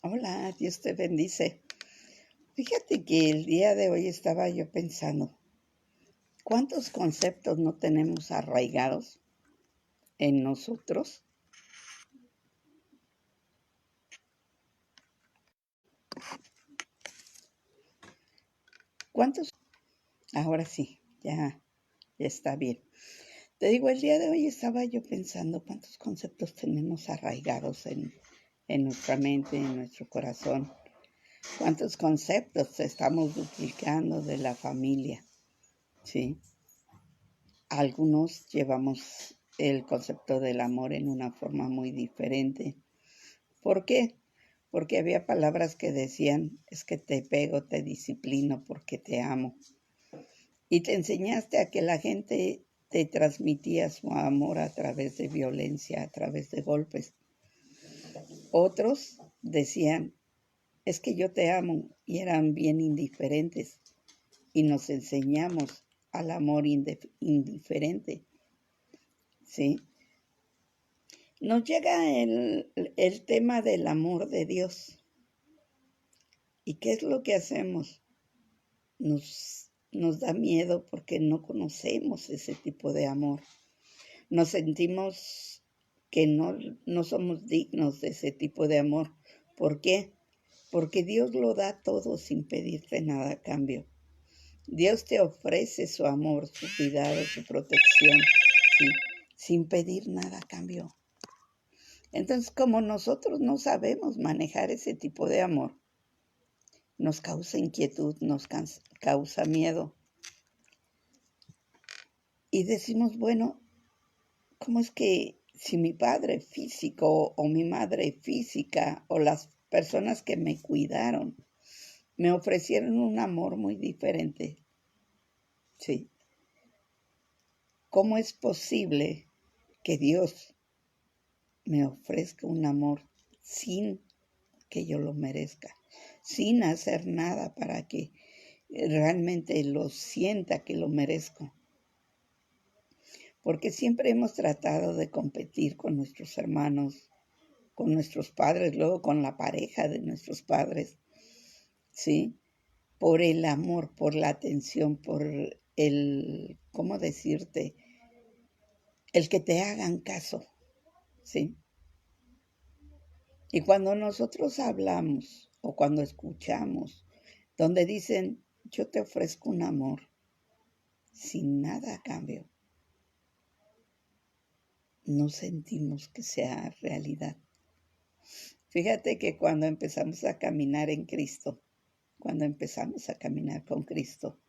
Hola, Dios te bendice. Fíjate que el día de hoy estaba yo pensando, ¿cuántos conceptos no tenemos arraigados en nosotros? ¿Cuántos? Ahora sí, ya está bien. Te digo, el día de hoy estaba yo pensando cuántos conceptos tenemos arraigados en nuestra mente, en nuestro corazón. ¿Cuántos conceptos estamos duplicando de la familia? Sí. Algunos llevamos el concepto del amor en una forma muy diferente. ¿Por qué? Porque había palabras que decían, es que te pego, te disciplino porque te amo. Y te enseñaste a que la gente te transmitía su amor a través de violencia, a través de golpes. Otros decían, es que yo te amo, y eran bien indiferentes. Y nos enseñamos al amor indiferente. ¿Sí? Nos llega el tema del amor de Dios. ¿Y qué es lo que hacemos? Nos da miedo porque no conocemos ese tipo de amor. Nos sentimos que no somos dignos de ese tipo de amor. ¿Por qué? Porque Dios lo da todo sin pedirte nada a cambio. Dios te ofrece su amor, su cuidado, su protección, ¿sí? Sin pedir nada a cambio. Entonces, como nosotros no sabemos manejar ese tipo de amor, nos causa inquietud, nos causa miedo. Y decimos, bueno, ¿cómo es que si mi padre físico o mi madre física o las personas que me cuidaron me ofrecieron un amor muy diferente? Sí. ¿Cómo es posible que Dios me ofrezca un amor sin que yo lo merezca, sin hacer nada para que realmente lo sienta que lo merezco? Porque siempre hemos tratado de competir con nuestros hermanos, con nuestros padres, luego con la pareja de nuestros padres, ¿sí? Por el amor, por la atención, por ¿cómo decirte? El que te hagan caso, ¿sí? Y cuando nosotros hablamos o cuando escuchamos, donde dicen, yo te ofrezco un amor sin nada a cambio, no sentimos que sea realidad. Fíjate que cuando empezamos a caminar en Cristo, cuando empezamos a caminar con Cristo,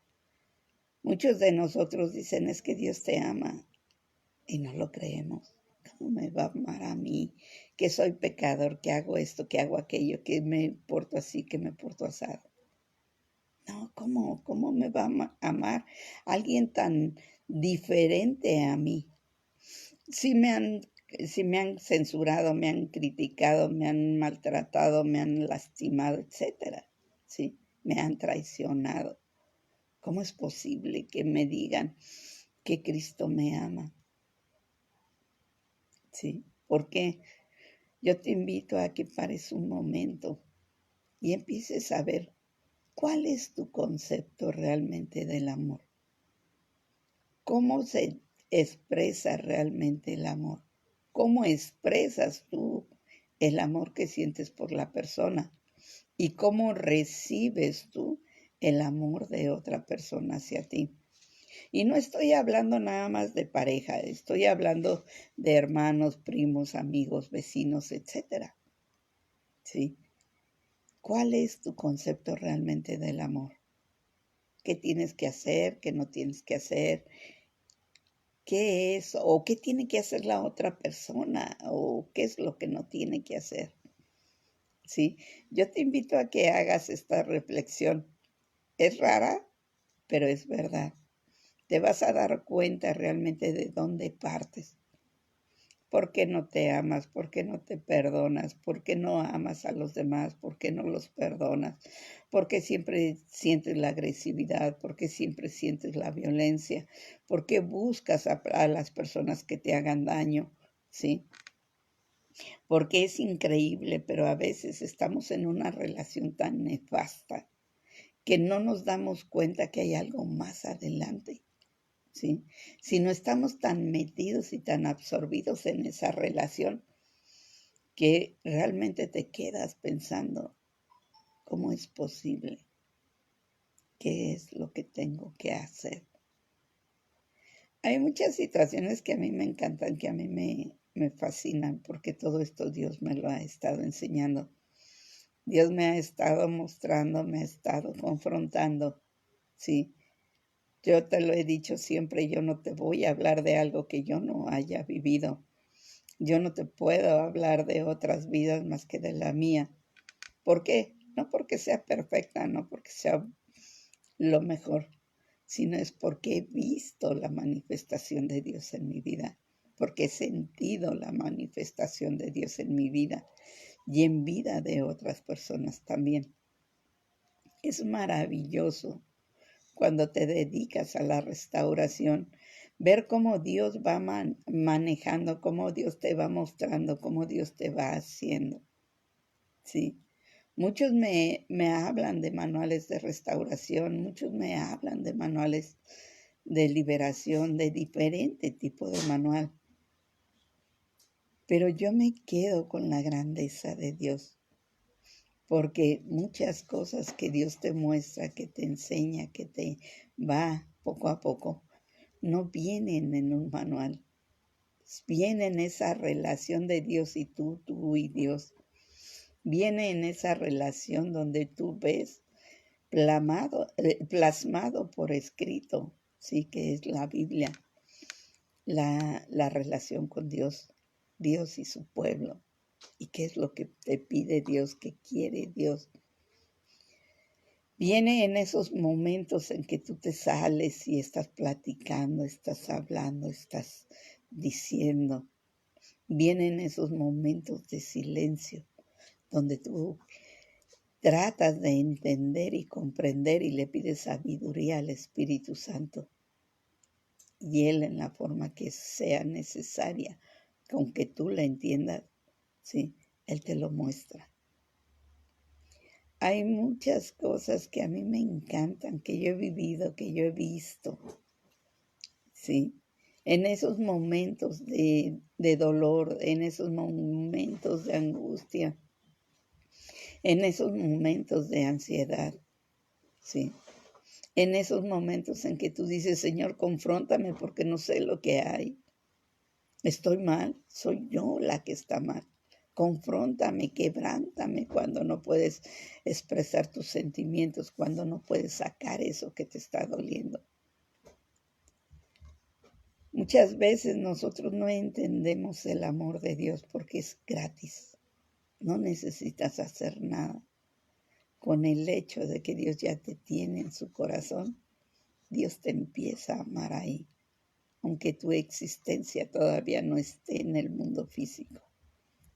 muchos de nosotros dicen, es que Dios te ama, y no lo creemos. ¿Cómo me va a amar a mí, que soy pecador, que hago esto, que hago aquello, que me porto así, que me porto asado? No, ¿cómo me va a amar alguien tan diferente a mí? Sí me han censurado, me han criticado, me han maltratado, me han lastimado, etcétera. Sí, me han traicionado. ¿Cómo es posible que me digan que Cristo me ama? Sí, porque yo te invito a que pares un momento y empieces a ver cuál es tu concepto realmente del amor. ¿Cómo se expresa realmente el amor? ¿Cómo expresas tú el amor que sientes por la persona? ¿Y cómo recibes tú el amor de otra persona hacia ti? Y no estoy hablando nada más de pareja, estoy hablando de hermanos, primos, amigos, vecinos, etcétera. ¿Sí? ¿Cuál es tu concepto realmente del amor? ¿Qué tienes que hacer? ¿Qué no tienes que hacer? ¿Qué es o qué tiene que hacer la otra persona o qué es lo que no tiene que hacer? ¿Sí? Yo te invito a que hagas esta reflexión. Es rara, pero es verdad. Te vas a dar cuenta realmente de dónde partes. ¿Por qué no te amas? ¿Por qué no te perdonas? ¿Por qué no amas a los demás? ¿Por qué no los perdonas? ¿Por qué siempre sientes la agresividad? ¿Por qué siempre sientes la violencia? ¿Por qué buscas a las personas que te hagan daño? ¿Sí? porque es increíble, pero a veces estamos en una relación tan nefasta que no nos damos cuenta que hay algo más adelante, ¿sí? Si no estamos tan metidos y tan absorbidos en esa relación que realmente te quedas pensando, ¿cómo es posible? ¿Qué es lo que tengo que hacer? Hay muchas situaciones que a mí me encantan, que a mí me fascinan, porque todo esto Dios me lo ha estado enseñando. Dios me ha estado mostrando, me ha estado confrontando, ¿sí? Yo te lo he dicho siempre, yo no te voy a hablar de algo que yo no haya vivido. Yo no te puedo hablar de otras vidas más que de la mía. ¿Por qué? No porque sea perfecta, no porque sea lo mejor, sino es porque he visto la manifestación de Dios en mi vida, porque he sentido la manifestación de Dios en mi vida y en vida de otras personas también. Es maravilloso cuando te dedicas a la restauración, ver cómo Dios va manejando, cómo Dios te va mostrando, cómo Dios te va haciendo. Sí. Muchos me hablan de manuales de restauración, muchos me hablan de manuales de liberación, de diferente tipo de manual. Pero yo me quedo con la grandeza de Dios, porque muchas cosas que Dios te muestra, que te enseña, que te va poco a poco, no vienen en un manual. Viene en esa relación de Dios y tú y Dios. Viene en esa relación donde tú ves plasmado por escrito, sí, que es la Biblia, la relación con Dios, Dios y su pueblo. ¿Y qué es lo que te pide Dios, qué quiere Dios? Viene en esos momentos en que tú te sales y estás platicando, estás hablando, estás diciendo. Viene en esos momentos de silencio donde tú tratas de entender y comprender y le pides sabiduría al Espíritu Santo. Y Él en la forma que sea necesaria, con que tú la entiendas, ¿sí? Él te lo muestra. Hay muchas cosas que a mí me encantan, que yo he vivido, que yo he visto, ¿sí? En esos momentos de dolor, en esos momentos de angustia, en esos momentos de ansiedad, ¿sí? En esos momentos en que tú dices, Señor, confróntame porque no sé lo que hay. Estoy mal, soy yo la que está mal. Confróntame, quebrántame cuando no puedes expresar tus sentimientos, cuando no puedes sacar eso que te está doliendo. Muchas veces nosotros no entendemos el amor de Dios porque es gratis. No necesitas hacer nada. Con el hecho de que Dios ya te tiene en su corazón, Dios te empieza a amar ahí, aunque tu existencia todavía no esté en el mundo físico.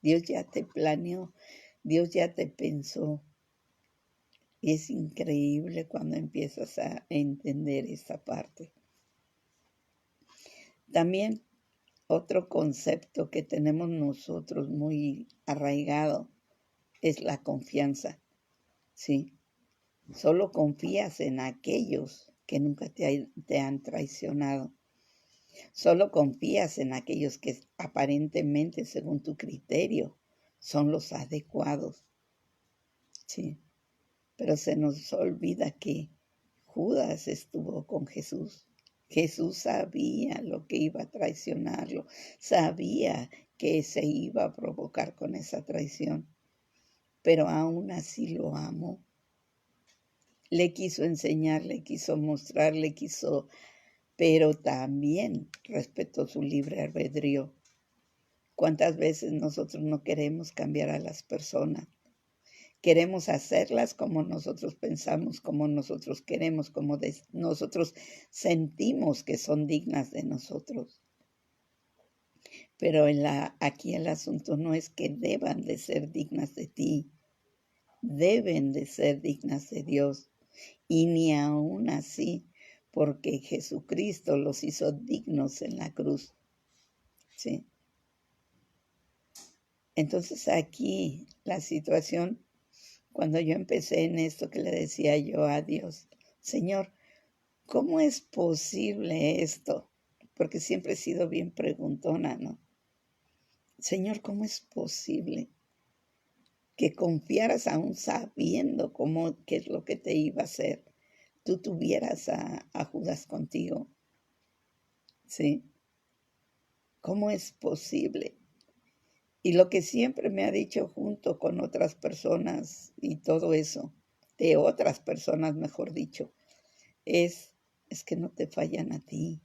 Dios ya te planeó, Dios ya te pensó. Y es increíble cuando empiezas a entender esa parte. También otro concepto que tenemos nosotros muy arraigado es la confianza, ¿sí? Solo confías en aquellos que nunca te han traicionado. Solo confías en aquellos que aparentemente, según tu criterio, son los adecuados, ¿sí? Pero se nos olvida que Judas estuvo con Jesús. Jesús sabía lo que iba a traicionarlo, sabía que se iba a provocar con esa traición, pero aún así lo amó. Le quiso enseñar, le quiso mostrar, pero también respetó su libre albedrío. ¿Cuántas veces nosotros no queremos cambiar a las personas? Queremos hacerlas como nosotros pensamos, como nosotros queremos, como nosotros sentimos que son dignas de nosotros. Pero aquí el asunto no es que deban de ser dignas de ti, deben de ser dignas de Dios. Y ni aún así, porque Jesucristo los hizo dignos en la cruz. ¿Sí? Entonces aquí la situación, cuando yo empecé en esto que le decía yo a Dios, Señor, ¿cómo es posible esto? Porque siempre he sido bien preguntona, ¿no? Señor, ¿cómo es posible que confiaras aún sabiendo qué es lo que te iba a hacer? Tú tuvieras a Judas contigo, ¿sí? ¿Cómo es posible? Y lo que siempre me ha dicho junto con otras personas y todo eso, de otras personas, mejor dicho, es que no te fallan a ti.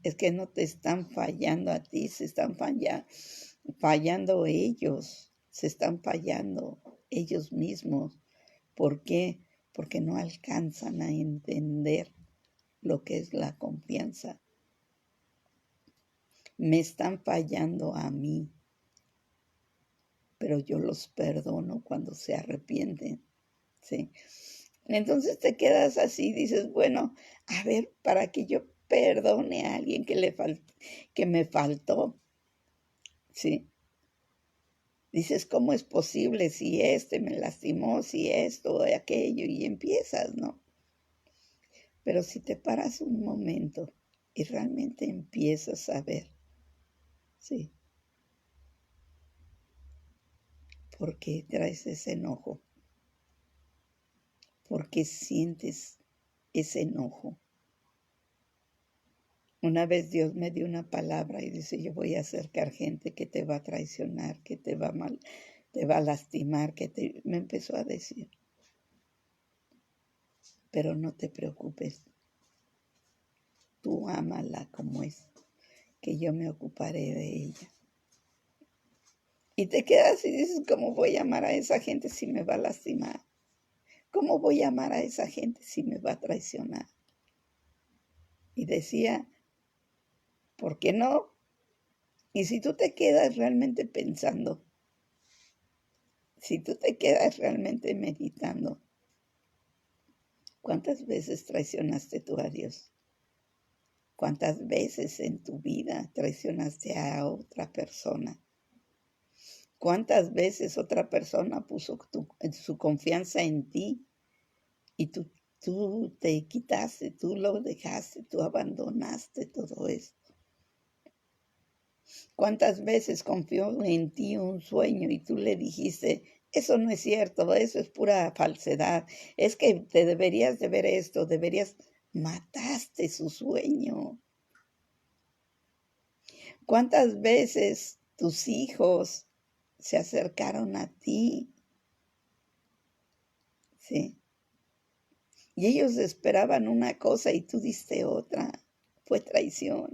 Es que no te están fallando a ti, se están fallando ellos, se están fallando ellos mismos. ¿Por qué? Porque no alcanzan a entender lo que es la confianza. Me están fallando a mí, pero yo los perdono cuando se arrepienten, ¿sí? Entonces te quedas así, dices, bueno, a ver, para que yo perdone a alguien que me faltó, ¿sí? Dices, ¿cómo es posible si este me lastimó, si esto o aquello? Y empiezas, ¿no? Pero si te paras un momento y realmente empiezas a ver, ¿sí? ¿Por qué traes ese enojo? ¿Por qué sientes ese enojo? Una vez Dios me dio una palabra y dice, yo voy a acercar gente que te va a traicionar, que te va a lastimar, me empezó a decir, pero no te preocupes, tú ámala como es, que yo me ocuparé de ella. Y te quedas y dices, ¿cómo voy a amar a esa gente si me va a lastimar? ¿Cómo voy a amar a esa gente si me va a traicionar? Y decía, ¿por qué no? Y si tú te quedas realmente pensando, si tú te quedas realmente meditando, ¿cuántas veces traicionaste tú a Dios? ¿Cuántas veces en tu vida traicionaste a otra persona? ¿Cuántas veces otra persona puso su confianza en ti y tú te quitaste, tú lo dejaste, tú abandonaste todo eso? ¿Cuántas veces confió en ti un sueño y tú le dijiste, eso no es cierto, eso es pura falsedad, es que te deberías de ver esto, mataste su sueño? ¿Cuántas veces tus hijos se acercaron a ti? Sí. Y ellos esperaban una cosa y tú diste otra. Fue traición.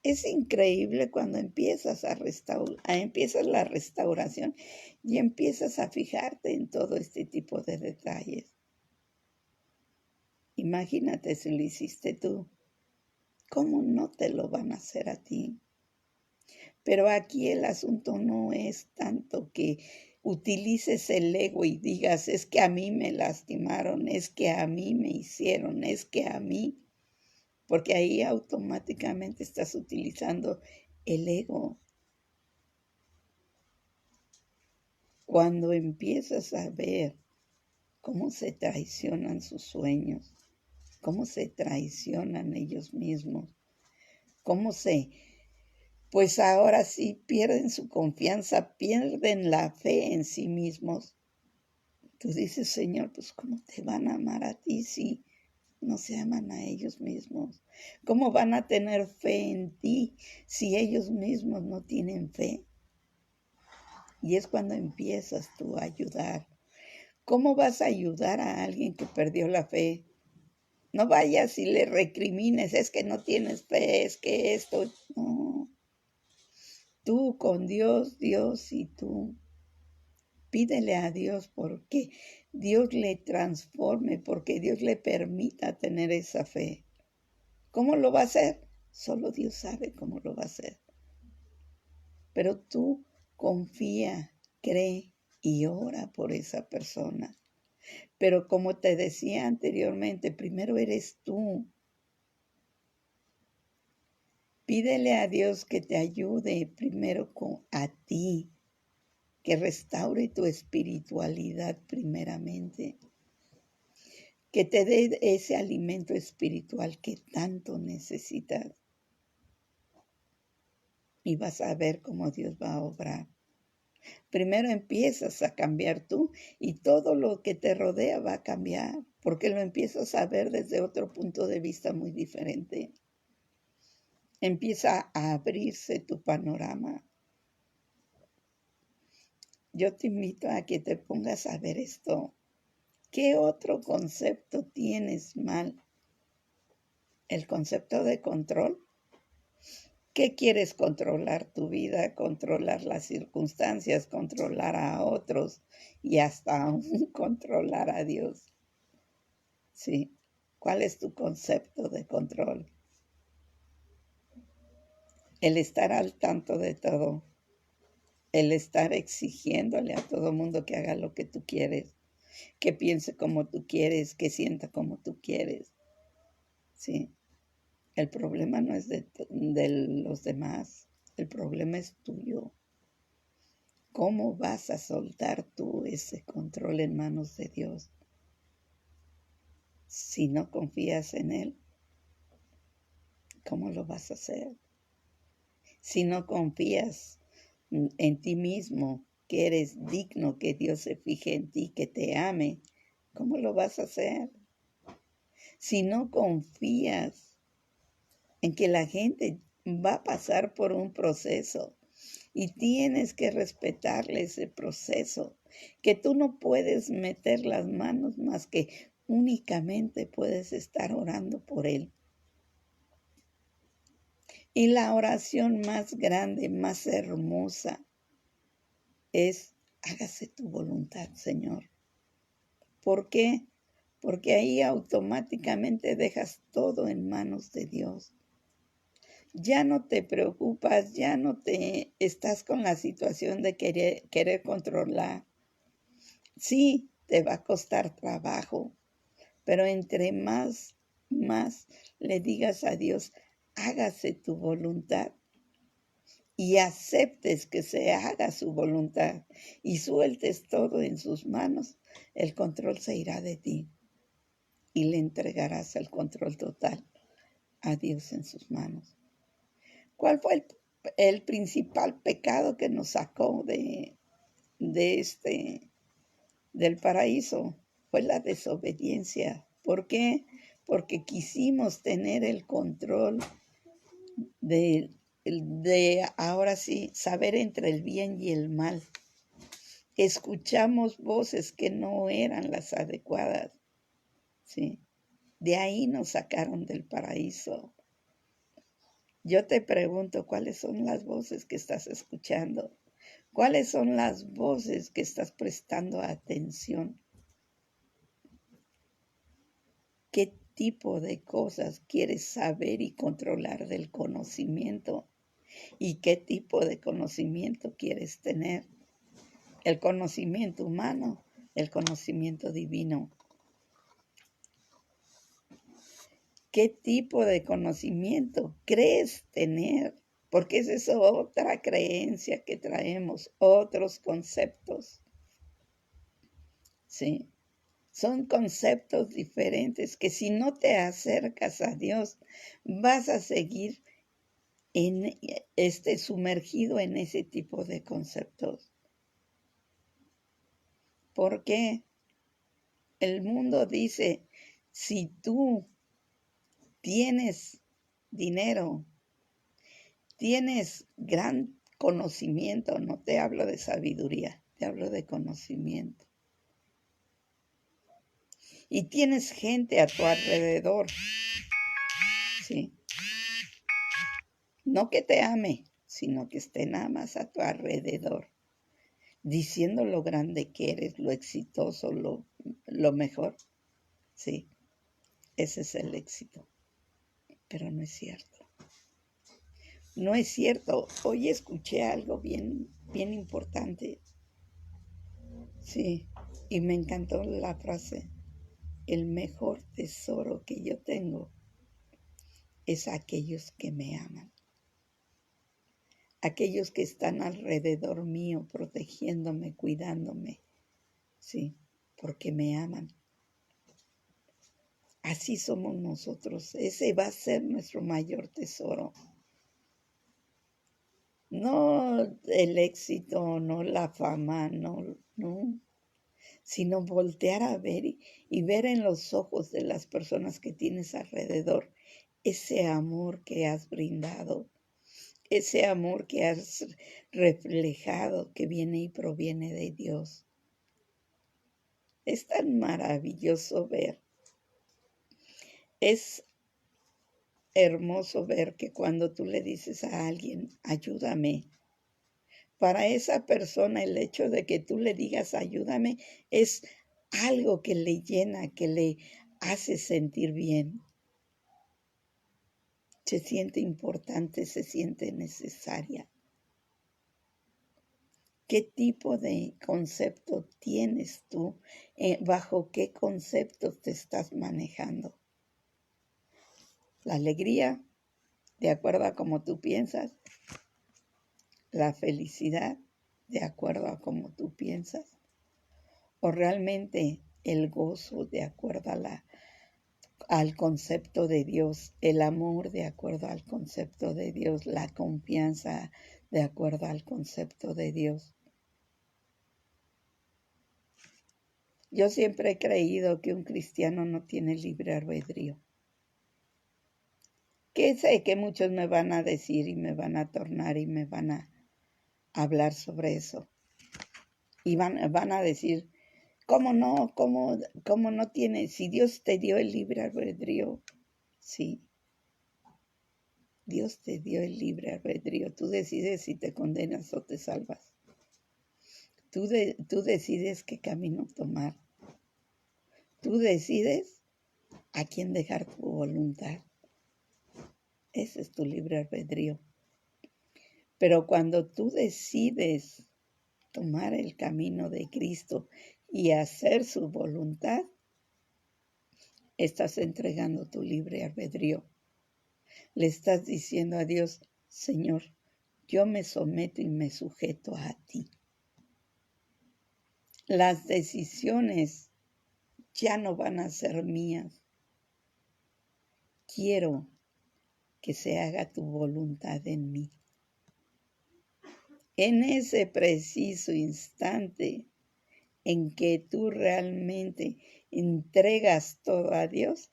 Es increíble cuando empiezas la restauración y empiezas a fijarte en todo este tipo de detalles. Imagínate si lo hiciste tú. ¿Cómo no te lo van a hacer a ti? Pero aquí el asunto no es tanto que utilices el ego y digas, es que a mí me lastimaron, es que a mí me hicieron, es que a mí, porque ahí automáticamente estás utilizando el ego. Cuando empiezas a ver cómo se traicionan sus sueños, cómo se traicionan ellos mismos, pues ahora sí pierden su confianza, pierden la fe en sí mismos. Tú dices, Señor, pues ¿cómo te van a amar a ti si no se aman a ellos mismos? ¿Cómo van a tener fe en ti si ellos mismos no tienen fe? Y es cuando empiezas tú a ayudar. ¿Cómo vas a ayudar a alguien que perdió la fe? No vayas y le recrimines, es que no tienes fe, es que esto. No. Tú con Dios, Dios y tú. Pídele a Dios porque Dios le transforme, porque Dios le permita tener esa fe. ¿Cómo lo va a hacer? Solo Dios sabe cómo lo va a hacer. Pero tú confía, cree y ora por esa persona. Pero como te decía anteriormente, primero eres tú. Pídele a Dios que te ayude primero a ti, que restaure tu espiritualidad primeramente, que te dé ese alimento espiritual que tanto necesitas. Y vas a ver cómo Dios va a obrar. Primero empiezas a cambiar tú y todo lo que te rodea va a cambiar, porque lo empiezas a ver desde otro punto de vista muy diferente. Empieza a abrirse tu panorama. Yo te invito a que te pongas a ver esto. ¿Qué otro concepto tienes mal? ¿El concepto de control? ¿Qué quieres controlar tu vida, controlar las circunstancias, controlar a otros y hasta aún controlar a Dios? Sí. ¿Cuál es tu concepto de control? El estar al tanto de todo, el estar exigiéndole a todo mundo que haga lo que tú quieres, que piense como tú quieres, que sienta como tú quieres. Sí. El problema no es de los demás, el problema es tuyo. ¿Cómo vas a soltar tú ese control en manos de Dios si no confías en Él? ¿Cómo lo vas a hacer? Si no confías en ti mismo, que eres digno, que Dios se fije en ti, que te ame, ¿cómo lo vas a hacer? Si no confías en que la gente va a pasar por un proceso y tienes que respetarle ese proceso, que tú no puedes meter las manos más que únicamente puedes estar orando por él. Y la oración más grande, más hermosa es: hágase tu voluntad, Señor. ¿Por qué? Porque ahí automáticamente dejas todo en manos de Dios. Ya no te preocupas, ya no te estás con la situación de querer controlar. Sí, te va a costar trabajo, pero entre más le digas a Dios, hágase tu voluntad, y aceptes que se haga su voluntad y sueltes todo en sus manos, el control se irá de ti y le entregarás el control total a Dios en sus manos. ¿Cuál fue el principal pecado que nos sacó del paraíso? Fue la desobediencia. ¿Por qué? Porque quisimos tener el control de ahora sí, saber entre el bien y el mal. Escuchamos voces que no eran las adecuadas. ¿Sí? De ahí nos sacaron del paraíso. Yo te pregunto, ¿cuáles son las voces que estás escuchando? ¿Cuáles son las voces que estás prestando atención? ¿Qué tipo de cosas quieres saber y controlar del conocimiento? ¿Y qué tipo de conocimiento quieres tener? ¿El conocimiento humano? ¿El conocimiento divino? ¿Qué tipo de conocimiento crees tener? Porque esa es otra creencia que traemos, otros conceptos. ¿Sí? Son conceptos diferentes que si no te acercas a Dios, vas a seguir sumergido en ese tipo de conceptos. Porque el mundo dice, si tú tienes dinero, tienes gran conocimiento, no te hablo de sabiduría, te hablo de conocimiento, y tienes gente a tu alrededor, ¿sí? No que te ame, sino que esté nada más a tu alrededor, diciendo lo grande que eres, lo exitoso, lo mejor. Sí, ese es el éxito. Pero no es cierto. No es cierto. Hoy escuché algo bien importante. Sí, y me encantó la frase. El mejor tesoro que yo tengo es aquellos que me aman. aquellos que están alrededor mío, protegiéndome, cuidándome, sí, porque me aman. Así somos nosotros. Ese va a ser nuestro mayor tesoro. No el éxito, no la fama, no, sino voltear a ver y ver en los ojos de las personas que tienes alrededor ese amor que has brindado, ese amor que has reflejado, que viene y proviene de Dios. Es tan maravilloso ver. Es hermoso ver que cuando tú le dices a alguien, ayúdame, para esa persona el hecho de que tú le digas ayúdame es algo que le llena, que le hace sentir bien. Se siente importante, se siente necesaria. ¿Qué tipo de concepto tienes tú? ¿Bajo qué conceptos te estás manejando? La alegría, de acuerdo a cómo tú piensas. La felicidad, de acuerdo a cómo tú piensas. O realmente el gozo, de acuerdo al concepto de Dios. El amor, de acuerdo al concepto de Dios. La confianza, de acuerdo al concepto de Dios. Yo siempre he creído que un cristiano no tiene libre albedrío. Que sé que muchos me van a decir y me van a tornar y me van a hablar sobre eso. Y van a decir, ¿cómo no? ¿Cómo no tiene? Si Dios te dio el libre albedrío, sí. Dios te dio el libre albedrío. Tú decides si te condenas o te salvas. Tú decides qué camino tomar. Tú decides a quién dejar tu voluntad. Ese es tu libre albedrío. Pero cuando tú decides tomar el camino de Cristo y hacer su voluntad, estás entregando tu libre albedrío. Le estás diciendo a Dios, Señor, yo me someto y me sujeto a ti. Las decisiones ya no van a ser mías. Quiero que se haga tu voluntad en mí. En ese preciso instante en que tú realmente entregas todo a Dios,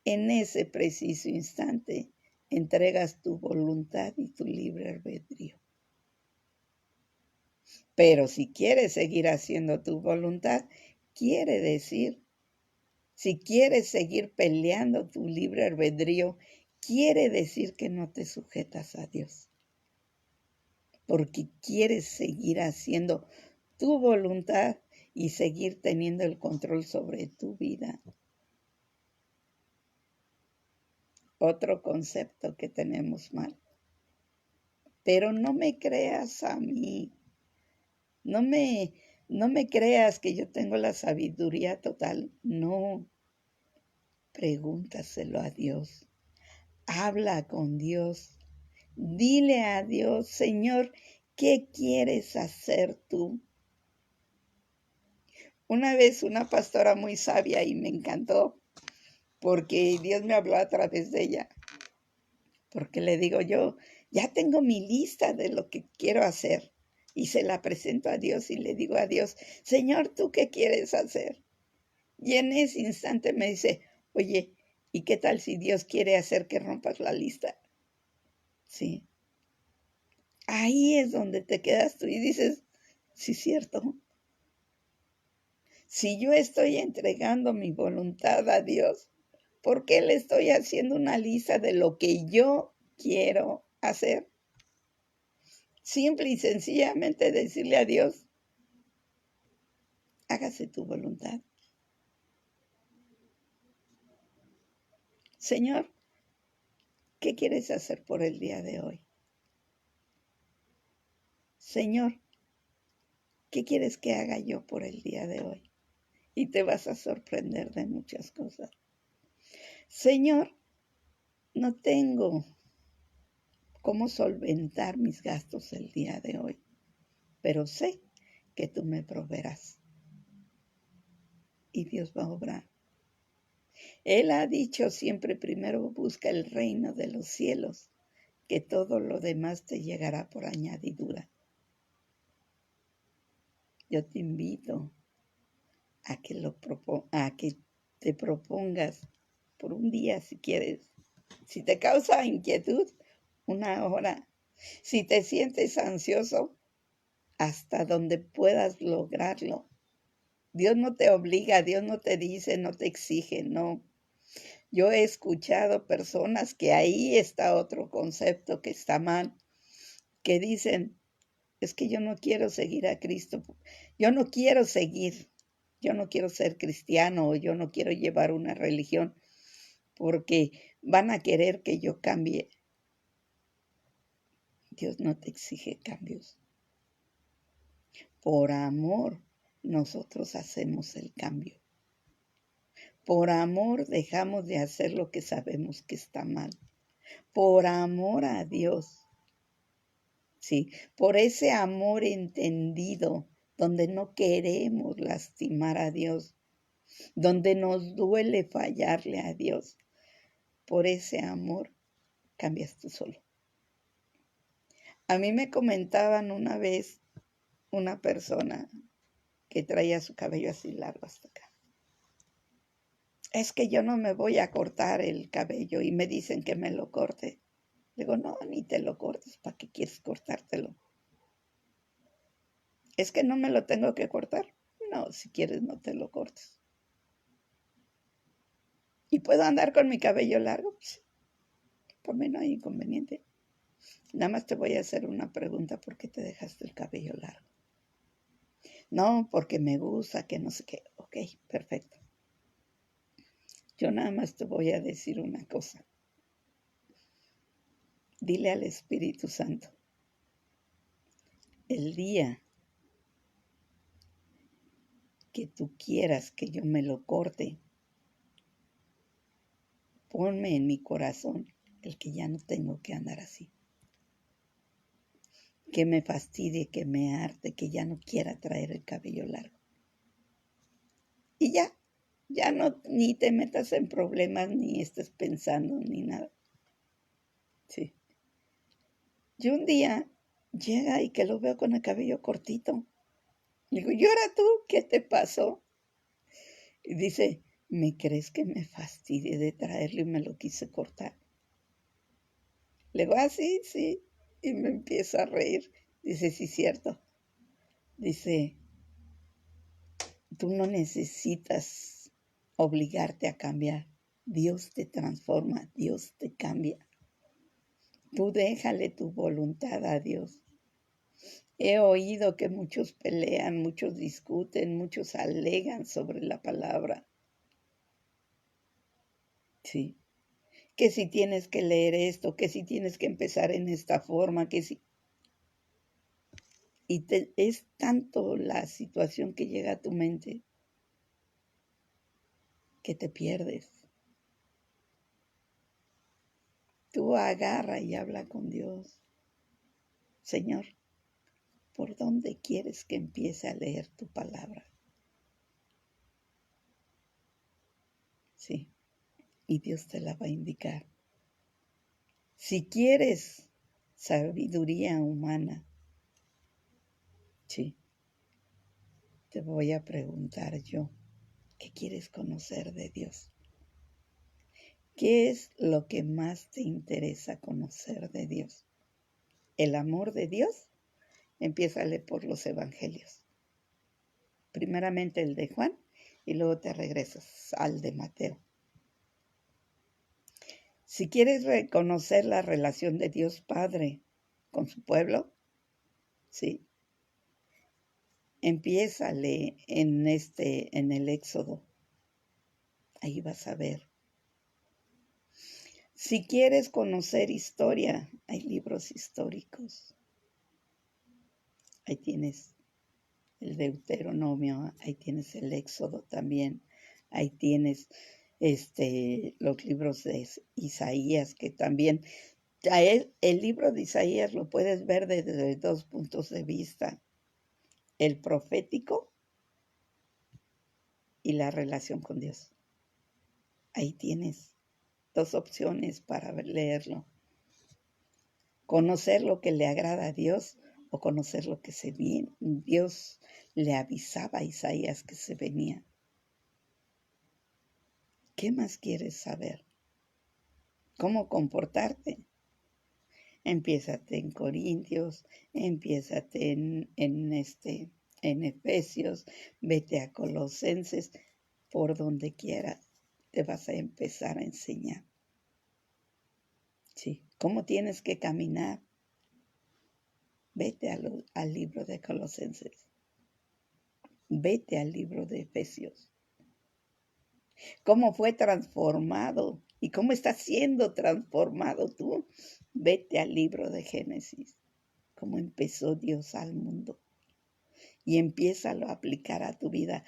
en ese preciso instante entregas tu voluntad y tu libre albedrío. Pero si quieres seguir haciendo tu voluntad, quiere decir, si quieres seguir peleando tu libre albedrío, quiere decir que no te sujetas a Dios. Porque quieres seguir haciendo tu voluntad y seguir teniendo el control sobre tu vida. Otro concepto que tenemos mal. Pero no me creas a mí. No me creas que yo tengo la sabiduría total. No. Pregúntaselo a Dios. Habla con Dios. Dile a Dios, Señor, ¿qué quieres hacer tú? Una vez una pastora muy sabia y me encantó porque Dios me habló a través de ella. Porque le digo yo, ya tengo mi lista de lo que quiero hacer. Y se la presento a Dios y le digo a Dios, Señor, ¿tú qué quieres hacer? Y en ese instante me dice, oye, ¿y qué tal si Dios quiere hacer que rompas la lista? Sí. Ahí es donde te quedas tú y dices, sí, cierto. Si yo estoy entregando mi voluntad a Dios, ¿por qué le estoy haciendo una lista de lo que yo quiero hacer? Simple y sencillamente decirle a Dios, hágase tu voluntad. Señor, ¿qué quieres hacer por el día de hoy? Señor, ¿qué quieres que haga yo por el día de hoy? Y te vas a sorprender de muchas cosas. Señor, no tengo cómo solventar mis gastos el día de hoy, pero sé que tú me proveerás y Dios va a obrar. Él ha dicho siempre, primero busca el reino de los cielos, que todo lo demás te llegará por añadidura. Yo te invito a que te propongas por un día si quieres. Si te causa inquietud, una hora. Si te sientes ansioso, hasta donde puedas lograrlo. Dios no te obliga, Dios no te dice, no te exige, no. Yo he escuchado personas que ahí está otro concepto que está mal, que dicen, es que yo no quiero seguir a Cristo, yo no quiero ser cristiano o yo no quiero llevar una religión porque van a querer que yo cambie. Dios no te exige cambios. Por amor, nosotros hacemos el cambio. Por amor dejamos de hacer lo que sabemos que está mal. Por amor a Dios. Sí, por ese amor entendido, donde no queremos lastimar a Dios, donde nos duele fallarle a Dios. Por ese amor cambias tú solo. A mí me comentaban una vez una persona que traía su cabello así largo hasta acá. Es que yo no me voy a cortar el cabello y me dicen que me lo corte. Digo, no, ni te lo cortes, ¿para qué quieres cortártelo? Es que no me lo tengo que cortar. No, si quieres no te lo cortes. ¿Y puedo andar con mi cabello largo? Pues, por mí no hay inconveniente. Nada más te voy a hacer una pregunta, ¿por qué te dejaste el cabello largo? No, porque me gusta, que no sé qué. Ok, perfecto. Yo nada más te voy a decir una cosa. Dile al Espíritu Santo, el día que tú quieras que yo me lo corte, ponme en mi corazón el que ya no tengo que andar así. Que me fastidie, que me harte, que ya no quiera traer el cabello largo. Y ya no, ni te metas en problemas, ni estés pensando, ni nada. Sí. Yo un día llega y que lo veo con el cabello cortito. Y digo, ¿y ahora tú qué te pasó? Y dice, ¿me crees que me fastidie de traerlo y me lo quise cortar? Le digo, sí, sí. Y me empiezo a reír. Dice, sí, cierto. Dice, tú no necesitas obligarte a cambiar. Dios te transforma, Dios te cambia. Tú déjale tu voluntad a Dios. He oído que muchos pelean, muchos discuten, muchos alegan sobre la palabra. Sí. Que si tienes que leer esto, que si tienes que empezar en esta forma, que si... Y es tanto la situación que llega a tu mente que te pierdes. Tú agarra y habla con Dios. Señor, ¿por dónde quieres que empiece a leer tu palabra? Sí, y Dios te la va a indicar. Si quieres sabiduría humana, sí, te voy a preguntar yo, ¿qué quieres conocer de Dios? ¿Qué es lo que más te interesa conocer de Dios? ¿El amor de Dios? Empiézale por los evangelios. Primeramente el de Juan y luego te regresas al de Mateo. Si quieres reconocer la relación de Dios Padre con su pueblo, sí, empiézale en el Éxodo. Ahí vas a ver. Si quieres conocer historia, hay libros históricos. Ahí tienes el Deuteronomio, ahí tienes el Éxodo también, ahí tienes los libros de Isaías, que también El libro de Isaías lo puedes ver desde dos puntos de vista, el profético y la relación con Dios. Ahí tienes dos opciones para leerlo. Conocer lo que le agrada a Dios o conocer lo que se viene. Dios le avisaba a Isaías que se venía. ¿Qué más quieres saber? ¿Cómo comportarte? Empiézate en Corintios, empiézate en Efesios, vete a Colosenses, por donde quiera te vas a empezar a enseñar. Sí, ¿cómo tienes que caminar? Vete al libro de Colosenses, vete al libro de Efesios. ¿Cómo fue transformado y cómo está siendo transformado tú? Vete al libro de Génesis, cómo empezó Dios al mundo. Y empiézalo a aplicar a tu vida.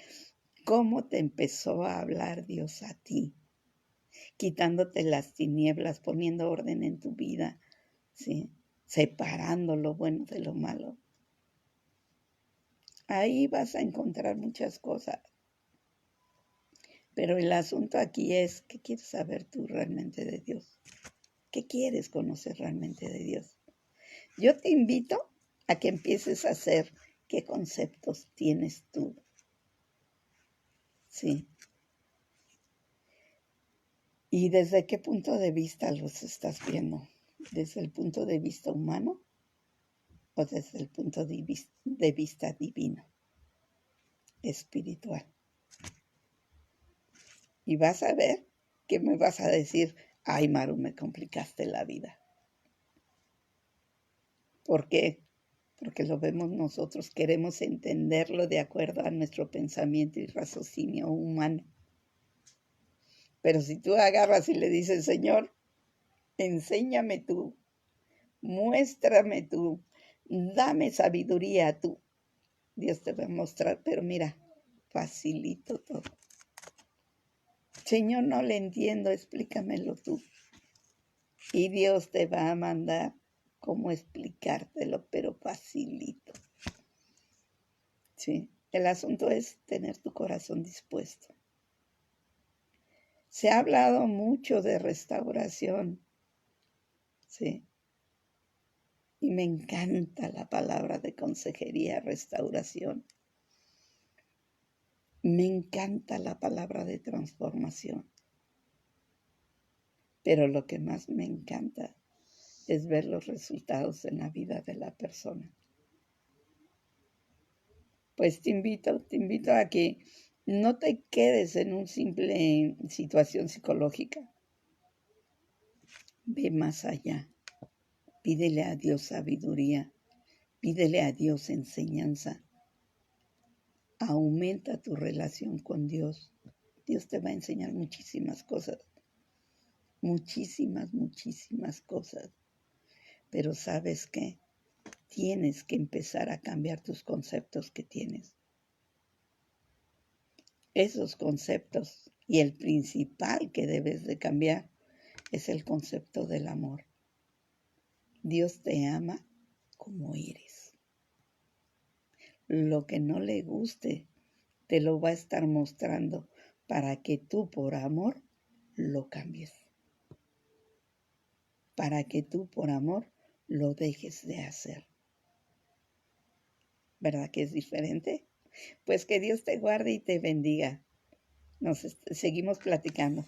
¿Cómo te empezó a hablar Dios a ti? Quitándote las tinieblas, poniendo orden en tu vida, ¿sí? Separando lo bueno de lo malo. Ahí vas a encontrar muchas cosas. Pero el asunto aquí es, ¿qué quieres saber tú realmente de Dios? ¿Qué quieres conocer realmente de Dios? Yo te invito a que empieces a hacer qué conceptos tienes tú. Sí. ¿Y desde qué punto de vista los estás viendo? ¿Desde el punto de vista humano o desde el punto de vista divino, espiritual? Y vas a ver que me vas a decir, ay, Maru, me complicaste la vida. ¿Por qué? Porque lo vemos nosotros, queremos entenderlo de acuerdo a nuestro pensamiento y raciocinio humano. Pero si tú agarras y le dices, Señor, enséñame tú, muéstrame tú, dame sabiduría tú, Dios te va a mostrar, pero mira, facilito todo. Señor, no le entiendo, explícamelo tú. Y Dios te va a mandar cómo explicártelo, pero facilito. Sí, el asunto es tener tu corazón dispuesto. Se ha hablado mucho de restauración, sí. Y me encanta la palabra de consejería, restauración. Me encanta la palabra de transformación. Pero lo que más me encanta es ver los resultados en la vida de la persona. Pues te invito a que no te quedes en una simple situación psicológica. Ve más allá. Pídele a Dios sabiduría. Pídele a Dios enseñanza. Aumenta tu relación con Dios. Dios te va a enseñar muchísimas cosas. Muchísimas cosas. Pero ¿sabes qué? Tienes que empezar a cambiar tus conceptos que tienes. Esos conceptos y el principal que debes de cambiar es el concepto del amor. Dios te ama como eres. Lo que no le guste te lo va a estar mostrando para que tú por amor lo cambies. Para que tú por amor lo dejes de hacer. ¿Verdad que es diferente? Pues que Dios te guarde y te bendiga. Nos seguimos platicando.